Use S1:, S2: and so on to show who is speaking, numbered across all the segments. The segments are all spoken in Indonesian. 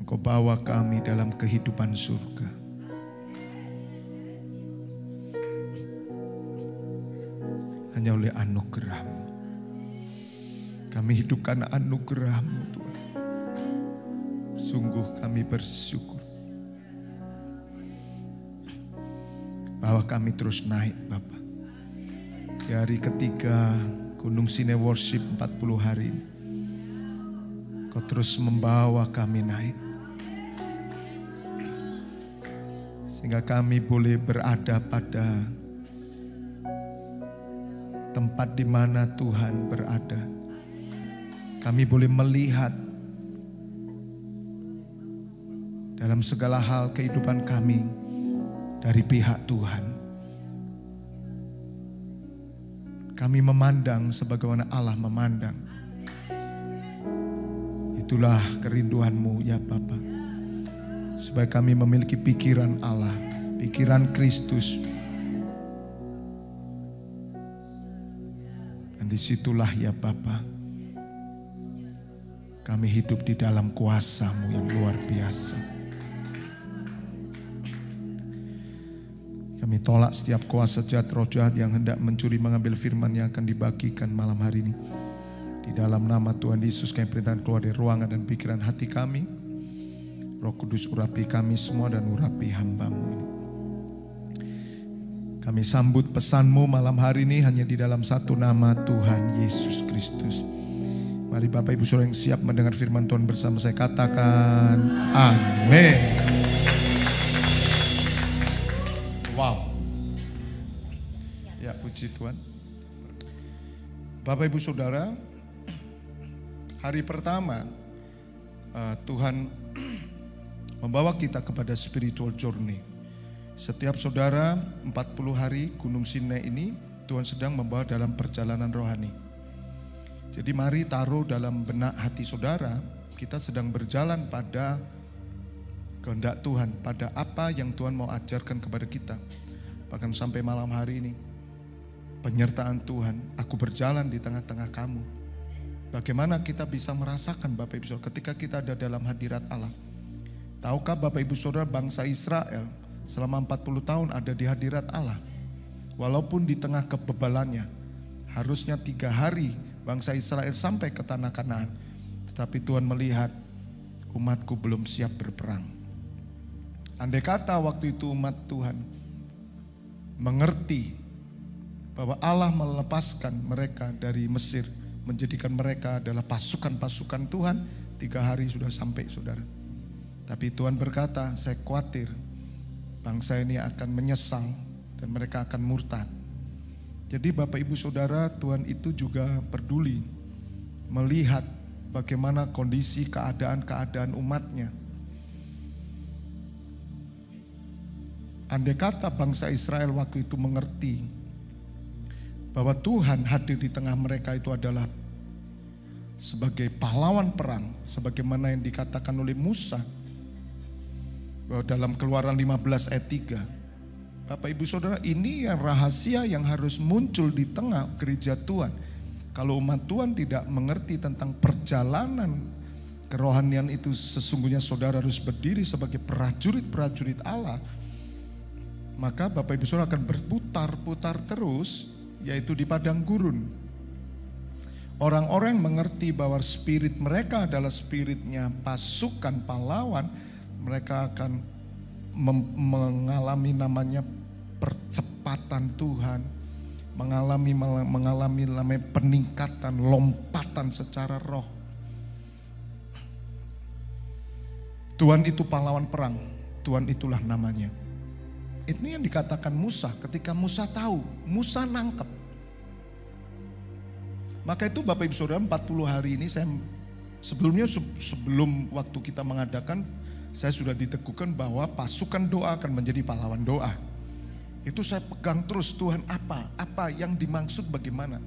S1: Kau bawa kami dalam kehidupan surga. Hanya oleh anugerah-Mu. Kami hidup karena anugerah-Mu Tuhan. Sungguh kami bersyukur. Bahwa kami terus naik Bapa. Di hari ketiga Gunung Sinai Worship 40 hari. Kau terus membawa kami naik. Sehingga kami boleh berada pada tempat di mana Tuhan berada. Kami boleh melihat dalam segala hal kehidupan kami dari pihak Tuhan. Kami memandang sebagaimana Allah memandang. Itulah kerinduan-Mu ya Bapa. Supaya kami memiliki pikiran Allah, pikiran Kristus. Dan disitulah ya Bapa, kami hidup di dalam kuasa-Mu yang luar biasa. Kami tolak setiap kuasa jahat, roh jahat yang hendak mencuri mengambil firman yang akan dibagikan malam hari ini. Di dalam nama Tuhan Yesus kami perintahkan keluar dari ruangan dan pikiran hati kami. Roh Kudus urapi kami semua dan urapi hamba-Mu ini. Kami sambut pesan-Mu malam hari ini hanya di dalam satu nama Tuhan Yesus Kristus. Mari Bapak Ibu Saudara yang siap mendengar firman Tuhan bersama saya katakan amin. Wow. Ya puji Tuhan. Bapak Ibu Saudara, hari pertama Tuhan membawa kita kepada spiritual journey. Setiap saudara 40 hari Gunung Sinai ini Tuhan sedang membawa dalam perjalanan rohani. Jadi mari taruh dalam benak hati saudara, kita sedang berjalan pada kehendak Tuhan, pada apa yang Tuhan mau ajarkan kepada kita. Bahkan sampai malam hari ini, penyertaan Tuhan, aku berjalan di tengah-tengah kamu. Bagaimana kita bisa merasakan Bapak Ibu Saudara ketika kita ada dalam hadirat Allah. Tahukah Bapak Ibu Saudara bangsa Israel selama 40 tahun ada di hadirat Allah. Walaupun di tengah kebebalannya, harusnya 3 hari bangsa Israel sampai ke tanah Kanaan. Tetapi Tuhan melihat umatku belum siap berperang. Andai kata waktu itu umat Tuhan mengerti bahwa Allah melepaskan mereka dari Mesir, menjadikan mereka adalah pasukan-pasukan Tuhan, 3 hari sudah sampai saudara. Tapi Tuhan berkata, saya khawatir bangsa ini akan menyesal dan mereka akan murtad. Jadi Bapak Ibu Saudara, Tuhan itu juga peduli melihat bagaimana kondisi keadaan umatnya. Andai kata bangsa Israel waktu itu mengerti bahwa Tuhan hadir di tengah mereka itu adalah sebagai pahlawan perang, sebagaimana yang dikatakan oleh Musa bahwa dalam Keluaran 15 ayat 3. Bapak Ibu Saudara, ini yang rahasia yang harus muncul di tengah gereja Tuhan. Kalau umat Tuhan tidak mengerti tentang perjalanan kerohanian itu, sesungguhnya saudara harus berdiri sebagai prajurit-prajurit Allah. Maka Bapak Ibu Saudara akan berputar-putar terus, yaitu di padang gurun. Orang-orang yang mengerti bahwa spirit mereka adalah spiritnya pasukan pahlawan, mereka akan mengalami namanya percepatan Tuhan, mengalami namanya peningkatan, lompatan secara roh. Tuhan itu pahlawan perang, Tuhan itulah namanya. Ini yang dikatakan Musa, ketika Musa tahu, Musa nangkep. Maka itu Bapak Ibu Saudara 40 hari ini saya sebelum waktu kita mengadakan, saya sudah diteguhkan bahwa pasukan doa akan menjadi pahlawan doa. Itu saya pegang terus, Tuhan apa yang dimaksud bagaimana.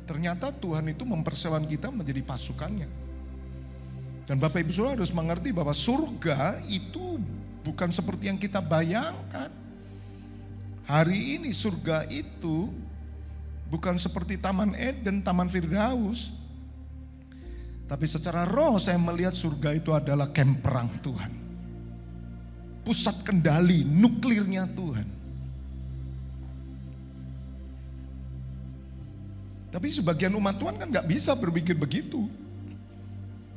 S1: Ternyata Tuhan itu mempersewan kita menjadi pasukannya. Dan Bapak Ibu Saudara harus mengerti bahwa surga itu bukan seperti yang kita bayangkan. Hari ini surga itu bukan seperti Taman Eden, Taman Firdaus. Tapi secara roh saya melihat surga itu adalah kamp perang Tuhan. Pusat kendali nuklirnya Tuhan. Tapi sebagian umat Tuhan kan gak bisa berpikir begitu.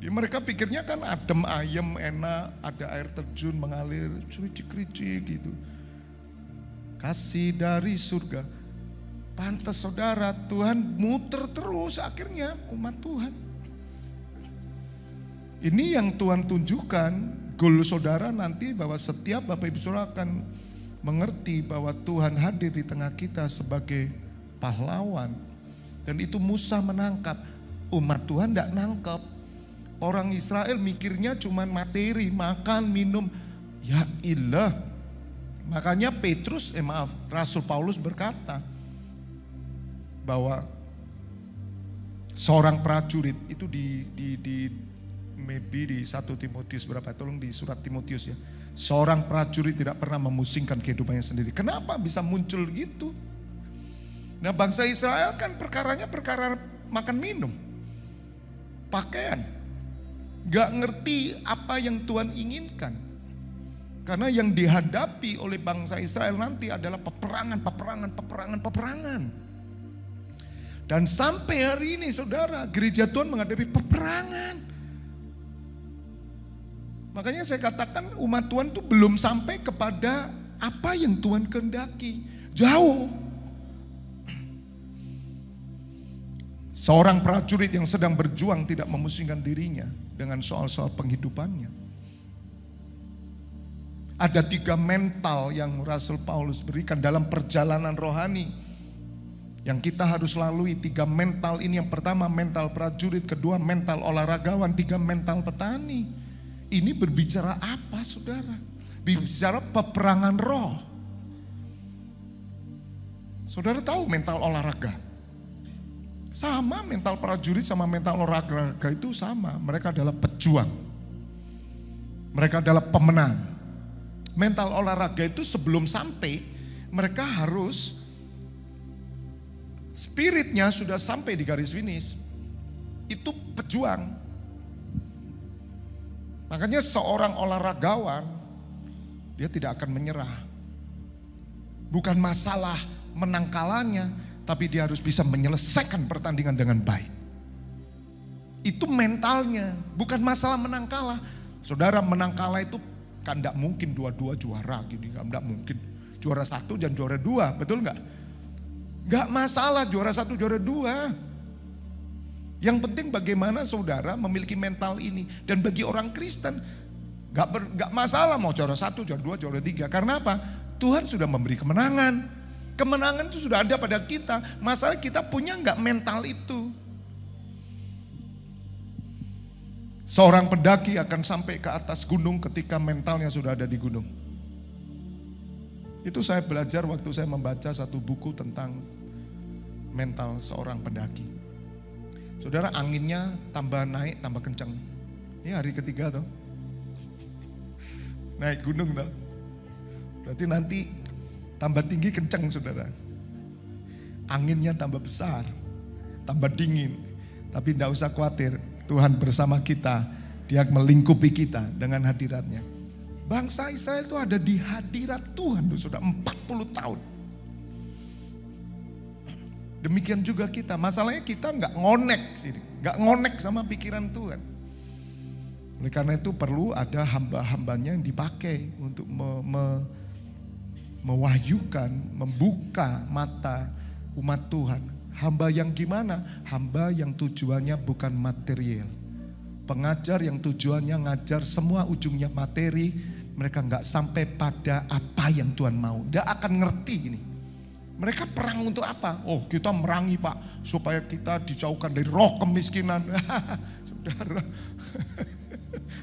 S1: Mereka pikirnya kan adem ayem enak, ada air terjun mengalir, cricik-cricik gitu. Kasih dari surga. Pantas saudara, Tuhan muter terus akhirnya umat Tuhan. Ini yang Tuhan tunjukkan, goal saudara nanti bahwa setiap Bapak Ibu Saudara akan mengerti bahwa Tuhan hadir di tengah kita sebagai pahlawan. Dan itu Musa menangkap, umat Tuhan tidak nangkap. Orang Israel mikirnya cuma materi, makan, minum. Ya ilah. Makanya Rasul Paulus berkata bahwa seorang prajurit itu maybe di 1 Timotius berapa, tolong di surat Timotius ya. Seorang prajurit tidak pernah memusingkan kehidupannya sendiri. Kenapa bisa muncul gitu? Nah, bangsa Israel kan perkaranya perkara makan minum, pakaian. Gak ngerti apa yang Tuhan inginkan. Karena yang dihadapi oleh bangsa Israel nanti adalah peperangan. Dan sampai hari ini saudara, gereja Tuhan menghadapi peperangan. Makanya saya katakan umat Tuhan itu belum sampai kepada apa yang Tuhan kehendaki. Jauh. Seorang prajurit yang sedang berjuang tidak memusingkan dirinya dengan soal-soal penghidupannya. Ada 3 mental yang Rasul Paulus berikan dalam perjalanan rohani. Yang kita harus lalui 3 mental ini. Yang pertama mental prajurit, kedua mental olahragawan, 3 mental petani. Ini berbicara apa saudara? Berbicara peperangan roh. Saudara tahu mental olahraga? Sama, mental prajurit sama mental olahraga itu sama. Mereka adalah pejuang. Mereka adalah pemenang. Mental olahraga itu sebelum sampai, mereka harus spiritnya sudah sampai di garis finish. Itu pejuang. Makanya seorang olahragawan, dia tidak akan menyerah. Bukan masalah menang kalahnya, tapi dia harus bisa menyelesaikan pertandingan dengan baik. Itu mentalnya, bukan masalah menang kalah. Saudara, menang kalah itu kan tidak mungkin dua-dua juara gini, tidak mungkin. Juara 1 dan juara 2, betul nggak? Nggak masalah juara 1, juara 2. Yang penting bagaimana saudara memiliki mental ini. Dan bagi orang Kristen, nggak masalah mau juara 1, juara 2, juara 3. Karena apa? Tuhan sudah memberi kemenangan. Kemenangan itu sudah ada pada kita. Masalah kita punya nggak mental itu. Seorang pendaki akan sampai ke atas gunung ketika mentalnya sudah ada di gunung. Itu saya belajar waktu saya membaca satu buku tentang mental seorang pendaki. Saudara, anginnya tambah naik, tambah kencang. Ini hari ketiga tuh. Naik gunung tuh. Berarti nanti tambah tinggi kencang saudara. Anginnya tambah besar, tambah dingin. Tapi tidak usah khawatir, Tuhan bersama kita. Dia melingkupi kita dengan hadiratnya. Bangsa Israel itu ada di hadirat Tuhan sudah 40 tahun. Demikian juga kita, masalahnya kita nggak ngonek sama pikiran Tuhan. Oleh karena itu perlu ada hamba-hambanya yang dipakai untuk mewahyukan, membuka mata umat Tuhan. Hamba yang gimana? Hamba yang tujuannya bukan material. Pengajar yang tujuannya ngajar semua ujungnya materi. Mereka nggak sampai pada apa yang Tuhan mau. Nggak akan ngerti ini. Mereka perang untuk apa? Oh, kita merangi Pak, supaya kita dijauhkan dari roh kemiskinan. Saudara,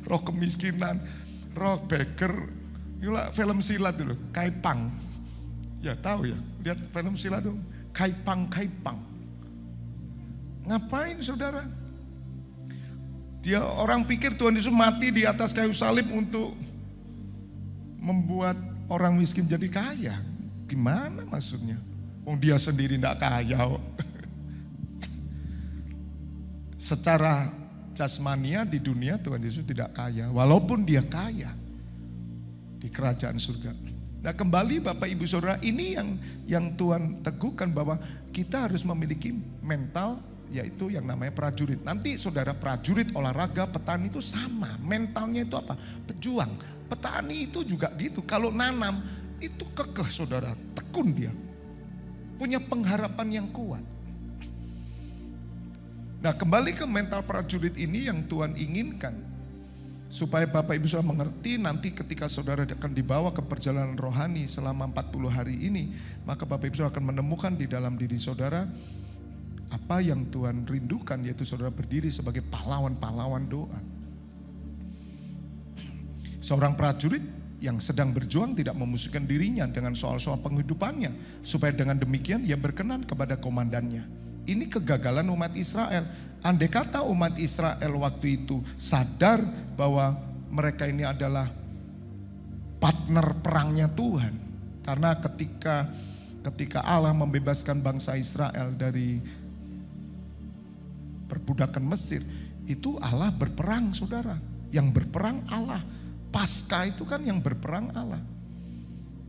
S1: roh kemiskinan, roh beggar. Itulah film silat dulu, Kaipang. Ya tahu ya, lihat film silat tuh, Kaipang. Ngapain saudara? Dia orang pikir Tuhan Yesus mati di atas kayu salib untuk membuat orang miskin jadi kaya. Gimana maksudnya? Oh, dia sendiri tidak kaya. Secara jasmania di dunia Tuhan Yesus tidak kaya, walaupun dia kaya di kerajaan surga. Nah kembali Bapak Ibu Saudara, ini yang Tuhan teguhkan bahwa kita harus memiliki mental, yaitu yang namanya prajurit. Nanti saudara, prajurit olahraga, petani itu sama, mentalnya itu apa? Pejuang. Petani itu juga gitu, kalau nanam itu kekeh saudara, tekun dia. Punya pengharapan yang kuat. Nah kembali ke mental prajurit ini yang Tuhan inginkan. Supaya Bapak Ibu Saudara mengerti nanti ketika saudara akan dibawa ke perjalanan rohani selama 40 hari ini. Maka Bapak Ibu Saudara akan menemukan di dalam diri saudara apa yang Tuhan rindukan, yaitu saudara berdiri sebagai pahlawan-pahlawan doa. Seorang prajurit yang sedang berjuang tidak memusuhkan dirinya dengan soal-soal penghidupannya. Supaya dengan demikian ia berkenan kepada komandannya. Ini kegagalan umat Israel. Andai kata umat Israel waktu itu sadar bahwa mereka ini adalah partner perangnya Tuhan. Karena ketika Allah membebaskan bangsa Israel dari perbudakan Mesir, itu Allah berperang saudara. Yang berperang Allah. Paskah itu kan yang berperang Allah.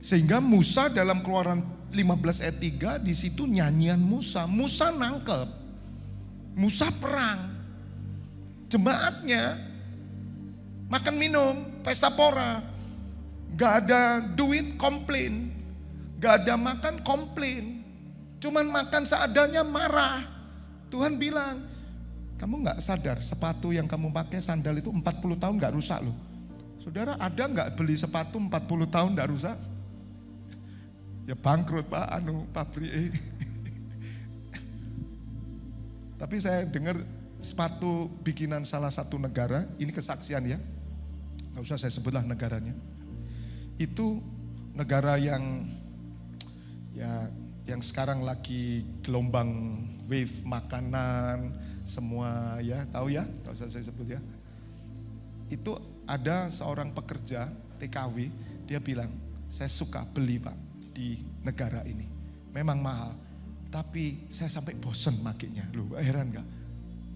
S1: Sehingga Musa dalam Keluaran 15 ayat 3 di situ nyanyian Musa. Musa nangkep. Musa perang, jemaatnya makan minum, pesta pora, gak ada duit komplain, gak ada makan komplain, cuman makan seadanya marah. Tuhan bilang, kamu gak sadar sepatu yang kamu pakai sandal itu 40 tahun gak rusak loh. Saudara ada gak beli sepatu 40 tahun gak rusak? Ya bangkrut Pak, pabrik. Tapi saya dengar sepatu bikinan salah satu negara, ini kesaksian ya, gak usah saya sebutlah negaranya. Itu negara yang sekarang lagi gelombang wave makanan, semua ya, tahu ya, gak usah saya sebut ya. Itu ada seorang pekerja TKW, dia bilang, saya suka beli Pak di negara ini, memang mahal. Tapi saya sampai bosen makainya. Loh heran gak?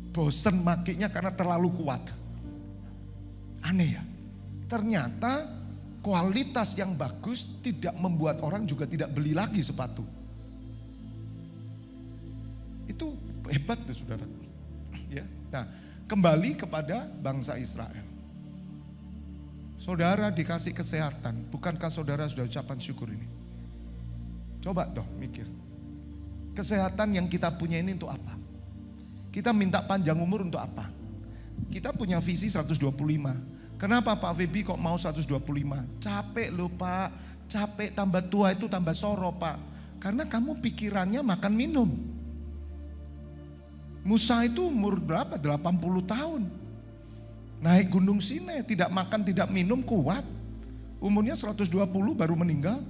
S1: Bosen makainya karena terlalu kuat. Aneh ya. Ternyata kualitas yang bagus tidak membuat orang juga tidak beli lagi sepatu. Itu hebat tuh saudara. Ya. Nah kembali kepada bangsa Israel. Saudara dikasih kesehatan. Bukankah saudara sudah ucapan syukur ini? Coba toh mikir. Kesehatan yang kita punya ini untuk apa? Kita minta panjang umur untuk apa? Kita punya visi 125. Kenapa Pak Febi kok mau 125? Capek loh Pak, capek tambah tua itu tambah soro Pak. Karena kamu pikirannya makan minum. Musa itu umur berapa? 80 tahun. Naik Gunung Sinai, tidak makan tidak minum kuat. Umurnya 120 baru meninggal.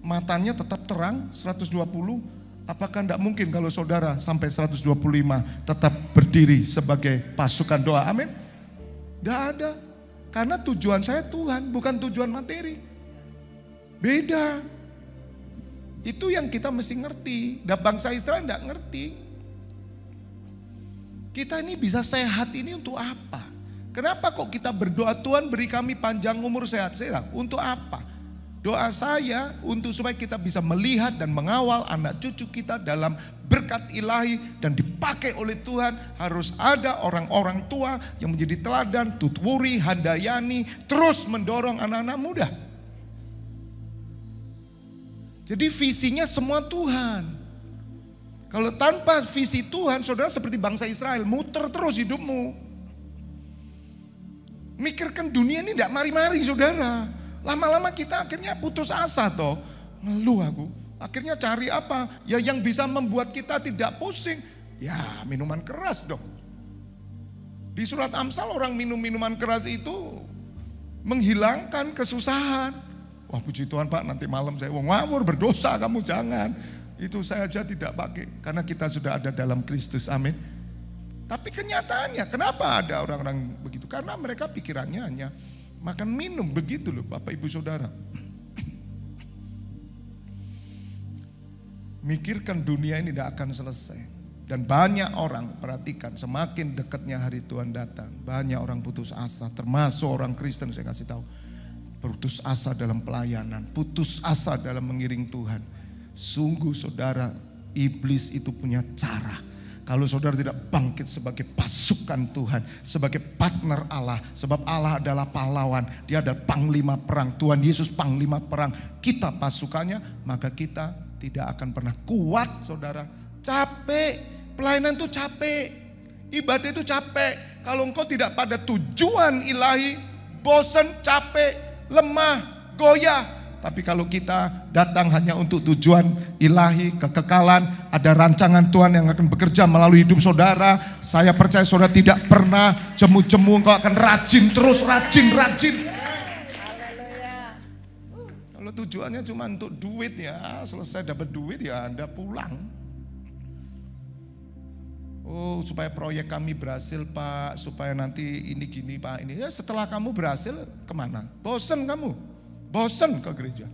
S1: Matanya tetap terang 120. Apakah tidak mungkin kalau saudara sampai 125 tetap berdiri sebagai pasukan doa, amin? Tidak ada, karena tujuan saya Tuhan, bukan tujuan materi. Beda. Itu yang kita mesti ngerti, dan bangsa Israel tidak ngerti. Kita ini bisa sehat ini untuk apa? Kenapa kok kita berdoa Tuhan beri kami panjang umur sehat-sehat? Untuk apa? Doa saya untuk supaya kita bisa melihat dan mengawal anak cucu kita dalam berkat ilahi dan dipakai oleh Tuhan. Harus ada orang-orang tua yang menjadi teladan, tutwuri, handayani, terus mendorong anak-anak muda. Jadi visinya semua Tuhan. Kalau tanpa visi Tuhan, saudara seperti bangsa Israel, muter terus hidupmu. Mikirkan dunia ini tidak mari-mari saudara. Lama-lama kita akhirnya putus asa toh. Ngeluh aku. Akhirnya cari apa? Ya yang bisa membuat kita tidak pusing. Ya minuman keras dong. Di surat Amsal orang minum minuman keras itu menghilangkan kesusahan. Wah puji Tuhan Pak, nanti malam saya ngawur berdosa, kamu jangan. Itu saya aja tidak pakai karena kita sudah ada dalam Kristus, amin. Tapi kenyataannya kenapa ada orang-orang begitu? Karena mereka pikirannya hanya makan minum, begitu loh Bapak Ibu Saudara. Mikirkan dunia ini tidak akan selesai. Dan banyak orang, perhatikan, semakin dekatnya hari Tuhan datang, banyak orang putus asa, termasuk orang Kristen, saya kasih tahu. Putus asa dalam pelayanan, putus asa dalam mengiring Tuhan. Sungguh saudara, iblis itu punya cara. Kalau saudara tidak bangkit sebagai pasukan Tuhan, sebagai partner Allah, sebab Allah adalah pahlawan, dia adalah panglima perang, Tuhan Yesus panglima perang, kita pasukannya, maka kita tidak akan pernah kuat saudara. Capek. Pelayanan itu capek, ibadah itu capek. Kalau engkau tidak pada tujuan ilahi, bosan, capek, lemah, goyah. Tapi kalau kita datang hanya untuk tujuan ilahi, kekekalan, ada rancangan Tuhan yang akan bekerja melalui hidup saudara. Saya percaya saudara tidak pernah jemu-jemu, engkau akan rajin terus, rajin. Kalau tujuannya cuma untuk duit ya, selesai dapat duit ya Anda pulang. Oh, supaya proyek kami berhasil Pak, supaya nanti ini gini Pak, ini. Ya setelah kamu berhasil kemana? Bosen kamu, bosen ke gereja.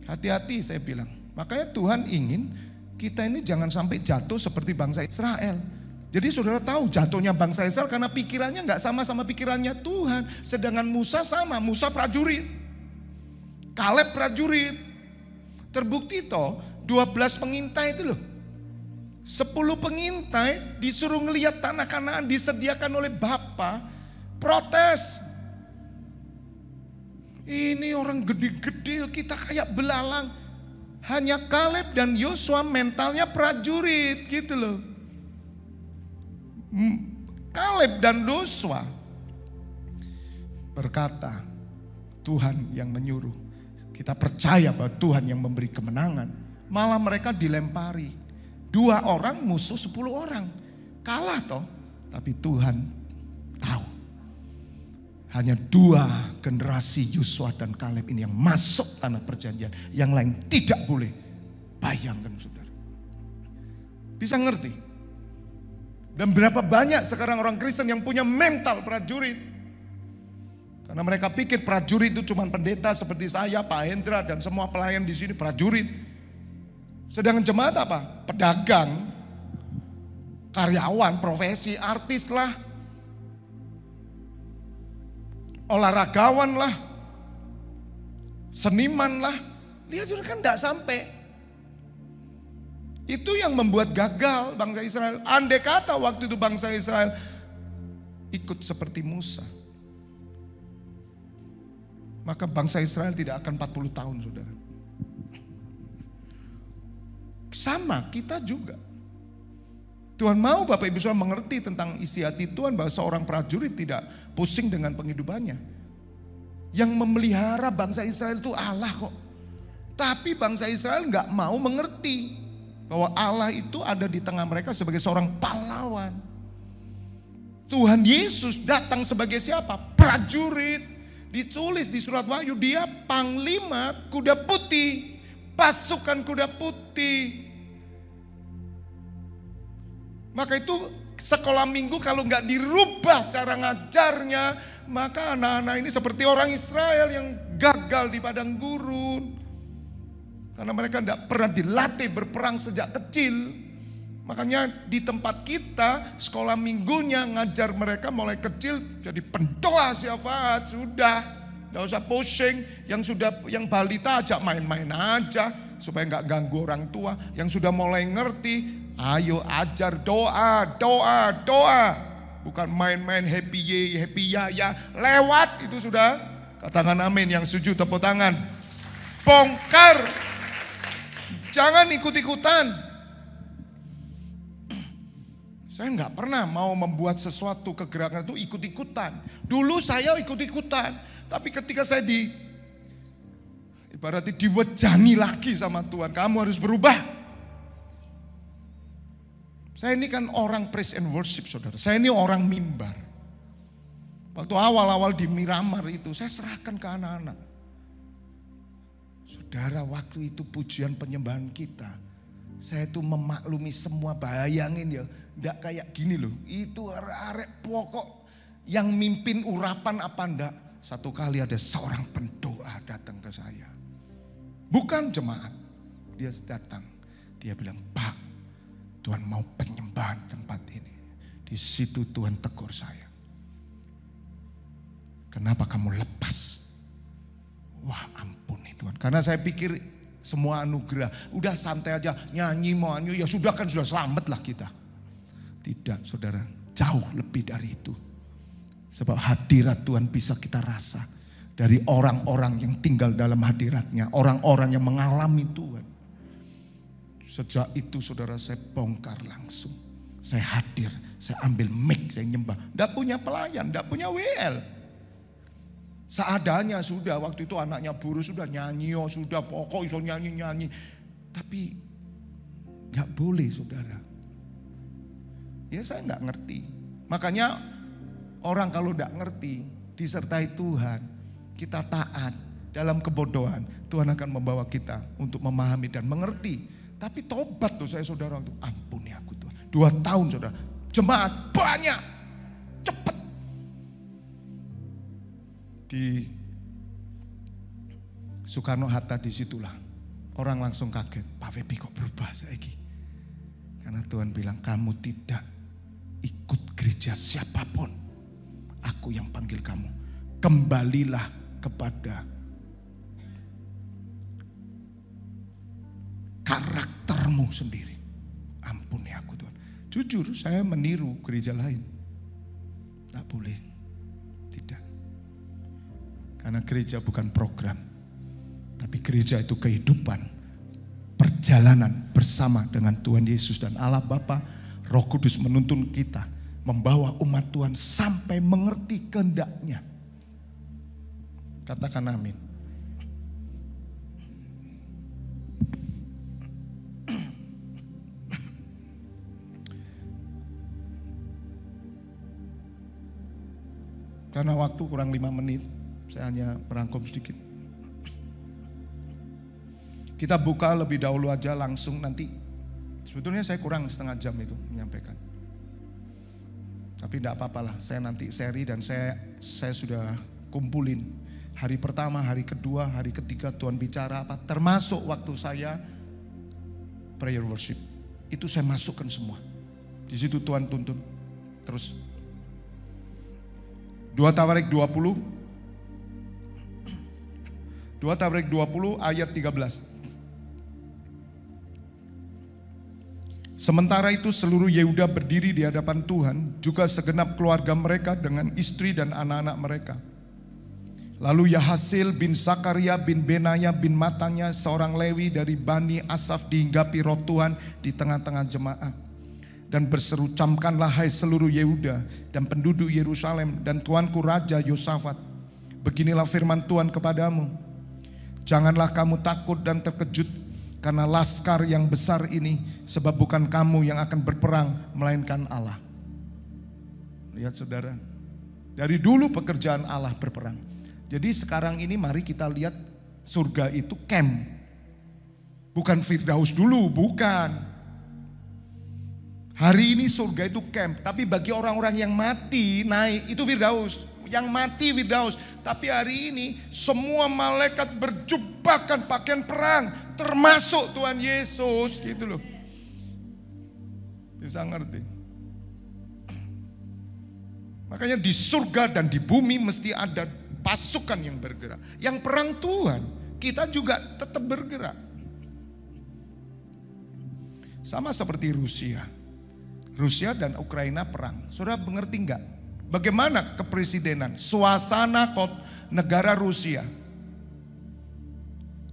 S1: Hati-hati saya bilang. Makanya Tuhan ingin kita ini jangan sampai jatuh seperti bangsa Israel. Jadi saudara tahu jatuhnya bangsa Israel karena pikirannya gak sama pikirannya Tuhan. Sedangkan Musa sama, Musa prajurit. Kaleb prajurit. Terbukti toh 12 pengintai itu loh. 10 pengintai disuruh ngelihat tanah Kanaan disediakan oleh Bapa, protes. Ini orang gede-gede, kita kayak belalang. Hanya Kaleb dan Yosua mentalnya prajurit gitu loh. Kaleb dan Yosua berkata, Tuhan yang menyuruh. Kita percaya bahwa Tuhan yang memberi kemenangan. Malah mereka dilempari. 2 orang musuh 10 orang. Kalah toh. Tapi Tuhan tahu. Hanya 2 generasi Yosua dan Kaleb ini yang masuk tanah perjanjian. Yang lain tidak boleh. Bayangkan saudara. Bisa ngerti? Dan berapa banyak sekarang orang Kristen yang punya mental prajurit. Karena mereka pikir prajurit itu cuma pendeta seperti saya, Pak Hendra dan semua pelayan di sini prajurit. Sedangkan jemaat apa? Pedagang, karyawan, profesi, artis lah, olahragawan lah, seniman lah. Lihat sudah kan tidak sampai. Itu yang membuat gagal bangsa Israel. Andai kata waktu itu bangsa Israel ikut seperti Musa, maka bangsa Israel tidak akan 40 tahun saudara. Sama kita juga. Tuhan mau Bapak Ibu Saudara mengerti tentang isi hati Tuhan bahwa seorang prajurit tidak pusing dengan penghidupannya. Yang memelihara bangsa Israel itu Allah kok. Tapi bangsa Israel nggak mau mengerti bahwa Allah itu ada di tengah mereka sebagai seorang pahlawan. Tuhan Yesus datang sebagai siapa? Prajurit. Ditulis di surat Wahyu, dia panglima kuda putih, pasukan kuda putih. Maka itu sekolah minggu kalau nggak dirubah cara ngajarnya, maka anak-anak ini seperti orang Israel yang gagal di padang gurun. Karena mereka tidak pernah dilatih berperang sejak kecil. Makanya di tempat kita sekolah minggunya ngajar mereka mulai kecil jadi pendoa syafaat sudah. Tidak usah pusing, yang balita ajak main-main aja supaya nggak ganggu orang tua. Yang sudah mulai ngerti, ayo ajar doa. Bukan main-main happy ye, happy ya. Lewat itu sudah. Katakan amin, yang setuju tepuk tangan. Bongkar. Jangan ikut-ikutan. Saya nggak pernah mau membuat sesuatu kegerakan itu ikut-ikutan. Dulu saya ikut-ikutan. Tapi ketika saya ibaratnya diwejani lagi sama Tuhan. Kamu harus berubah. Saya ini kan orang praise and worship saudara. Saya ini orang mimbar. Waktu awal-awal di Miramar itu saya serahkan ke anak-anak. Saudara, waktu itu pujian penyembahan kita. Saya itu memaklumi semua, bayangin ya. Enggak kayak gini loh. Itu arek pokok yang mimpin urapan apa enggak. Satu kali ada seorang pendoa datang ke saya. Bukan jemaat. Dia datang. Dia bilang, Pak, Tuhan mau penyembahan tempat ini. Di situ Tuhan tegur saya. Kenapa kamu lepas? Wah ampuni Tuhan. Karena saya pikir semua anugerah. Udah santai aja nyanyi mau nyanyi. Ya sudah kan sudah selamat lah kita. Tidak saudara. Jauh lebih dari itu. Sebab hadirat Tuhan bisa kita rasa. Dari orang-orang yang tinggal dalam hadiratnya. Orang-orang yang mengalami Tuhan. Sejak itu saudara saya bongkar langsung. Saya hadir, saya ambil mic, saya nyembah. Tidak punya pelayan, tidak punya WL. Seadanya sudah, waktu itu anaknya Buru sudah nyanyi, oh sudah pokok iso nyanyi-nyanyi. Tapi gak boleh saudara. Ya saya gak ngerti. Makanya orang kalau gak ngerti, disertai Tuhan, kita taat dalam kebodohan. Tuhan akan membawa kita untuk memahami dan mengerti. Tapi tobat tuh saya saudara, ampuni aku Tuhan. 2 tahun saudara, jemaat banyak, cepat. Di Soekarno-Hatta disitulah orang langsung kaget. Pak Febi kok berubah saiki? Karena Tuhan bilang kamu tidak ikut gereja siapapun. Aku yang panggil kamu. Kembalilah kepada karaktermu sendiri. Ampuni aku Tuhan. Jujur saya meniru gereja lain. Tak boleh. Tidak. Karena gereja bukan program. Tapi gereja itu kehidupan. Perjalanan bersama dengan Tuhan Yesus dan Allah Bapa. Roh Kudus menuntun kita. Membawa umat Tuhan sampai mengerti kehendaknya. Katakan amin. Karena waktu kurang 5 menit, saya hanya merangkum sedikit. Kita buka lebih dahulu aja langsung nanti. Sebetulnya saya kurang setengah jam itu menyampaikan. Tapi tidak apa-apalah, saya nanti seri dan saya sudah kumpulin. Hari pertama, hari kedua, hari ketiga Tuhan bicara apa. Termasuk waktu saya prayer worship. Itu saya masukkan semua. Di situ Tuhan tuntun. Terus. 2 Tawarik 20. 2 Tawarik 20 ayat 13. Sementara itu seluruh Yehuda berdiri di hadapan Tuhan, juga segenap keluarga mereka dengan istri dan anak-anak mereka. Lalu Yahasil bin Zakaria bin Benaya bin Matanya, seorang Lewi dari Bani Asaf, dihinggapi roh Tuhan di tengah-tengah jemaat. Dan berseru, camkanlah hai seluruh Yehuda dan penduduk Yerusalem dan tuanku Raja Yosafat. Beginilah firman Tuhan kepadamu. Janganlah kamu takut dan terkejut karena laskar yang besar ini, sebab bukan kamu yang akan berperang melainkan Allah. Lihat saudara, dari dulu pekerjaan Allah berperang. Jadi sekarang ini mari kita lihat surga itu camp. Bukan Firdaus dulu, bukan. Hari ini surga itu camp, tapi bagi orang-orang yang mati naik itu Firdaus, yang mati Firdaus. Tapi hari ini semua malaikat berjubahkan pakaian perang, termasuk Tuhan Yesus, gitu loh. Bisa ngerti? Makanya di surga dan di bumi mesti ada pasukan yang bergerak. Yang perang Tuhan, kita juga tetap bergerak. Sama seperti Rusia. Rusia dan Ukraina perang. Saudara mengerti enggak? Bagaimana kepresidenan, suasana negara Rusia?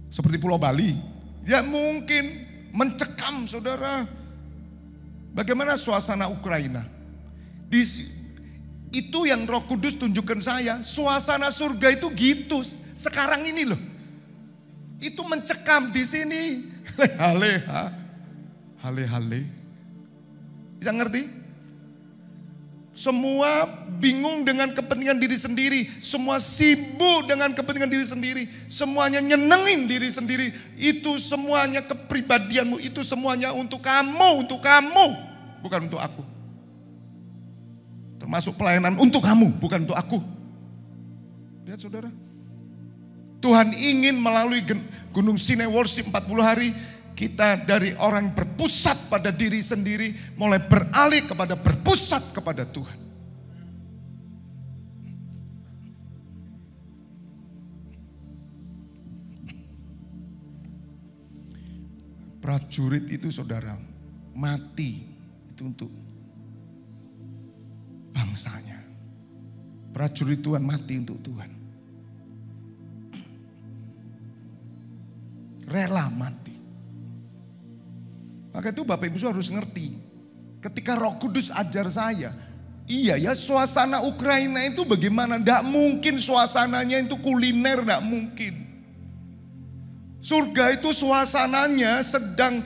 S1: Seperti Pulau Bali. Ya mungkin mencekam saudara. Bagaimana suasana Ukraina? Itu yang Roh Kudus tunjukkan saya. Suasana surga itu gitu. Sekarang ini loh. Itu mencekam di sini. Hale. Bisa ngerti? Semua bingung dengan kepentingan diri sendiri. Semua sibuk dengan kepentingan diri sendiri. Semuanya nyenengin diri sendiri. Itu semuanya kepribadianmu. Itu semuanya untuk kamu. Bukan untuk aku. Termasuk pelayanan untuk kamu, bukan untuk aku. Lihat saudara. Tuhan ingin melalui Gunung Sinai Worship 40 hari. kita dari orang berpusat pada diri sendiri mulai beralih kepada berpusat kepada Tuhan. Prajurit itu saudara mati itu untuk bangsanya. Prajurit Tuhan mati untuk Tuhan. Rela mati. Maka itu Bapak Ibu harus ngerti. Ketika Roh Kudus ajar saya, iya ya suasana Ukraina itu bagaimana? Tidak mungkin suasananya itu kuliner, tidak mungkin. Surga itu suasananya sedang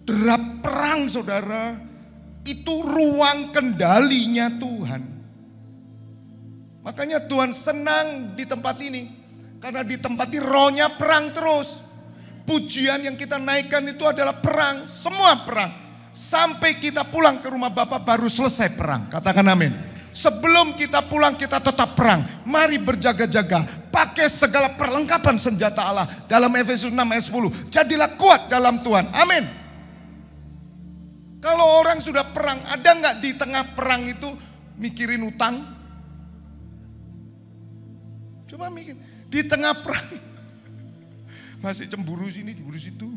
S1: derap perang saudara. Itu ruang kendalinya Tuhan. Makanya Tuhan senang di tempat ini. Karena di tempat ini rohnya perang terus. Pujian yang kita naikkan itu adalah perang. Semua perang. Sampai kita pulang ke rumah Bapa baru selesai perang. Katakan amin. Sebelum kita pulang kita tetap perang. Mari berjaga-jaga. Pakai segala perlengkapan senjata Allah. Dalam Efesus 6 ayat 10. Jadilah kuat dalam Tuhan. Amin. Kalau orang sudah perang, ada nggak di tengah perang itu mikirin utang? Coba mikir. Di tengah perang. Masih cemburu sini, cemburu situ.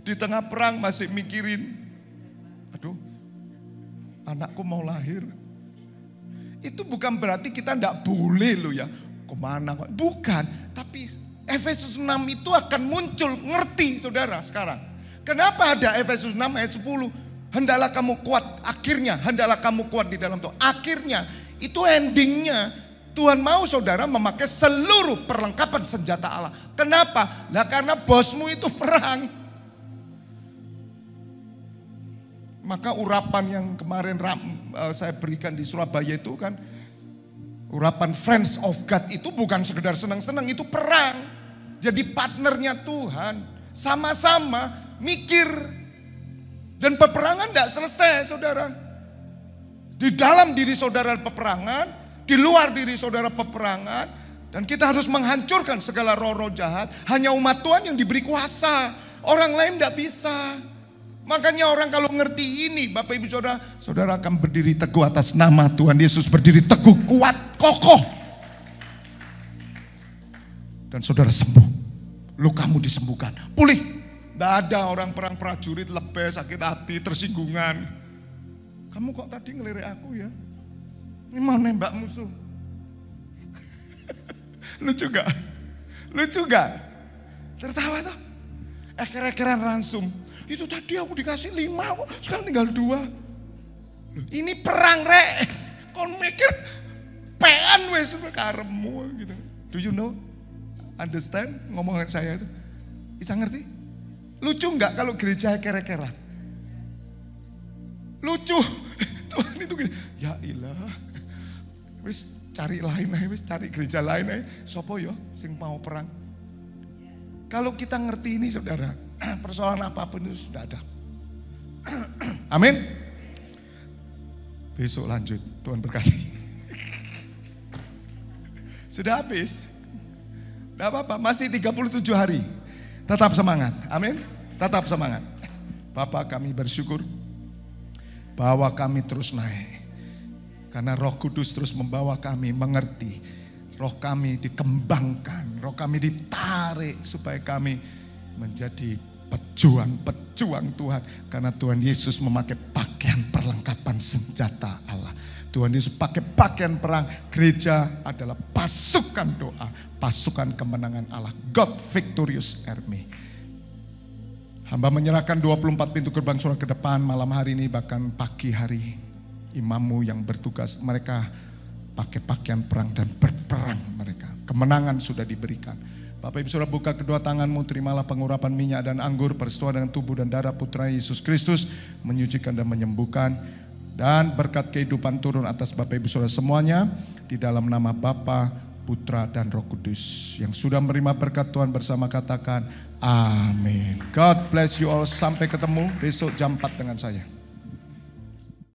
S1: Di tengah perang masih mikirin, aduh, anakku mau lahir. Itu bukan berarti kita tidak boleh loh ya. Kemana? Bukan. Tapi Efesus 6 itu akan muncul, ngerti saudara sekarang. Kenapa ada Efesus 6 ayat 10? Hendaklah kamu kuat, akhirnya hendaklah kamu kuat di dalam Tuhan. Akhirnya, itu endingnya. Tuhan mau saudara memakai seluruh perlengkapan senjata Allah. Kenapa? Nah karena bosmu itu perang. Maka urapan yang kemarin saya berikan di Surabaya itu kan. Urapan Friends of God itu bukan sekedar senang-senang, itu perang. Jadi partnernya Tuhan. Sama-sama mikir. Dan peperangan tidak selesai saudara. Di dalam diri saudara peperangan. Di luar diri saudara peperangan. Dan kita harus menghancurkan segala roh-roh jahat. Hanya umat Tuhan yang diberi kuasa. Orang lain tidak bisa. Makanya orang kalau ngerti ini Bapak Ibu Saudara. Saudara akan berdiri teguh atas nama Tuhan Yesus. Berdiri teguh, kuat, kokoh. Dan saudara sembuh. Lukamu disembuhkan. Pulih. Tidak ada orang perang prajurit lebih sakit hati, tersinggungan. Kamu kok tadi ngelirik aku ya? Ini mau nembak musuh. Lucu gak? Lucu gak? Tertawa tuh. Kira-kira ransum. Itu tadi aku dikasih 5, sekarang tinggal 2. Ini perang rek. Kau mikir pean wes karemu gitu. Do you know? Understand ngomongan saya itu? Bisa ngerti? Lucu gak kalau gereja kere-keran? Lucu. Tuhan itu gini, ya ilah. Wis cari lain aja, wis cari gereja lain aja. Sopo yo sing mau perang. Kalau kita ngerti ini saudara, persoalan apapun itu sudah ada. Amin. Besok lanjut, Tuhan berkati. Sudah habis. Tidak apa-apa, masih 37 hari. Tetap semangat, amin. Tetap semangat. Bapak kami bersyukur bahwa kami terus naik. Karena Roh Kudus terus membawa kami mengerti. Roh kami dikembangkan, roh kami ditarik supaya kami menjadi pejuang-pejuang Tuhan. Karena Tuhan Yesus memakai pakaian perlengkapan senjata Allah. Tuhan Yesus pakai pakaian perang. Gereja adalah pasukan doa, pasukan kemenangan Allah. God Victorious Army. Hamba menyerahkan 24 pintu gerbang surga ke depan malam hari ini, bahkan pagi hari. Imammu yang bertugas, mereka pakai pakaian perang dan berperang mereka. Kemenangan sudah diberikan. Bapak Ibu Saudara, buka kedua tanganmu, terimalah pengurapan minyak dan anggur, peristiwa dengan tubuh dan darah Putra Yesus Kristus, menyucikan dan menyembuhkan. Dan berkat kehidupan turun atas Bapak Ibu Saudara semuanya, di dalam nama Bapa, Putra dan Roh Kudus. Yang sudah menerima berkat Tuhan bersama katakan, amin. God bless you all, sampai ketemu besok jam 4 dengan saya.